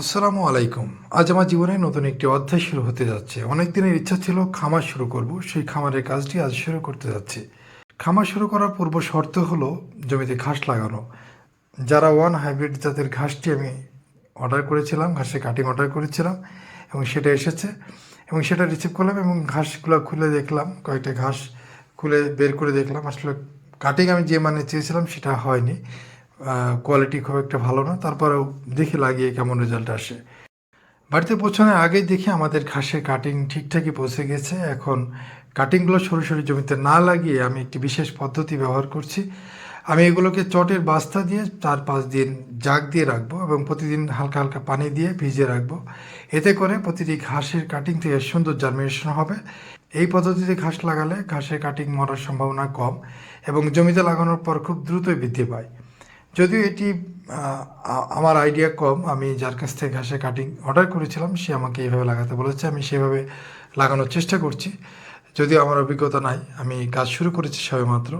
আসসালামু আলাইকুম। আজ আমার জীবনে নতুন একটি অধ্যায় শুরু হতে যাচ্ছে। অনেক দিনের ইচ্ছা ছিল খামার শুরু করব। সেই খামারের কাজটি আজ শুরু করতে যাচ্ছি। খামার শুরু করার পূর্ব শর্ত হলো জমিতে ঘাস লাগানো। যারা ওয়ান হাইব্রিড জাতের ঘাসটি আমি অর্ডার করেছিলাম, ঘাসের কাটিং অর্ডার করেছিলাম এবং সেটা এসেছে এবং সেটা রিসিভ করলাম এবং ঘাসগুলো খুলে দেখলাম, কয়েকটা ঘাস খুলে বের করে দেখলাম। আসলে কাটিং আমি যে মানে চেয়েছিলাম সেটা হয়নি। কোয়ালিটি খুব একটা ভালো না। তারপরেও দেখি লাগিয়ে কেমন রেজাল্ট আসে। বাড়িতে পৌঁছানোর আগেই দেখি আমাদের ঘাসের কাটিং ঠিকঠাকই পৌঁছে গেছে। এখন কাটিংগুলো সরাসরি জমিতে না লাগিয়ে আমি একটি বিশেষ পদ্ধতি ব্যবহার করছি। আমি এগুলোকে চটের বাস্তা দিয়ে 4-5 দিন জাগ দিয়ে রাখবো এবং প্রতিদিন হালকা হালকা পানি দিয়ে ভিজিয়ে রাখবো। এতে করে প্রতিটি ঘাসের কাটিং থেকে সুন্দর জার্মিনেশন হবে। এই পদ্ধতিতে ঘাস লাগালে ঘাসের কাটিং মরার সম্ভাবনা কম এবং জমিতে লাগানোর পর খুব দ্রুতই বৃদ্ধি পায়। যদিও এটি আমার আইডিয়া কম, আমি যার কাছ থেকে ঘাসের কাটিং অর্ডার করেছিলাম সে আমাকে এইভাবে লাগাতে বলেছে, আমি সেভাবে লাগানোর চেষ্টা করছি। যদিও আমার অভিজ্ঞতা নাই, আমি কাজ শুরু করেছি সবেমাত্র।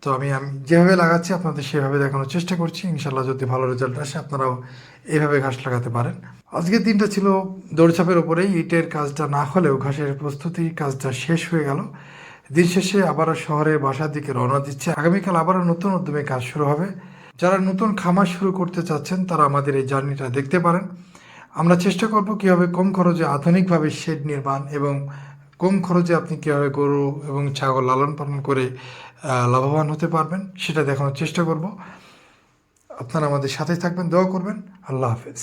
তো আমি যেভাবে লাগাচ্ছি আপনাদের সেভাবে দেখানোর চেষ্টা করছি। ইনশাল্লাহ যদি ভালো রেজাল্ট আসে আপনারাও এইভাবে ঘাস লাগাতে পারেন। আজকের দিনটা ছিল দৌড়ঝাঁপের ওপরেই। ইটের কাজটা না হলেও ঘাসের প্রস্তুতির কাজটা শেষ হয়ে গেল। দিন শেষে আবারও শহরে বাসার দিকে রওনা দিচ্ছে। আগামীকাল আবারও নতুন উদ্যমে কাজ শুরু হবে। যারা নতুন খামার শুরু করতে চাচ্ছেন তারা আমাদের এই জার্নিটা দেখতে পারেন। আমরা চেষ্টা করব কীভাবে কম খরচে আধুনিকভাবে শেড নির্মাণ এবং কম খরচে আপনি কীভাবে গরু এবং ছাগল লালন পালন করে লাভবান হতে পারবেন সেটা দেখানোর চেষ্টা করব। আপনারা আমাদের সাথেই থাকবেন, দোয়া করবেন। আল্লাহ হাফেজ।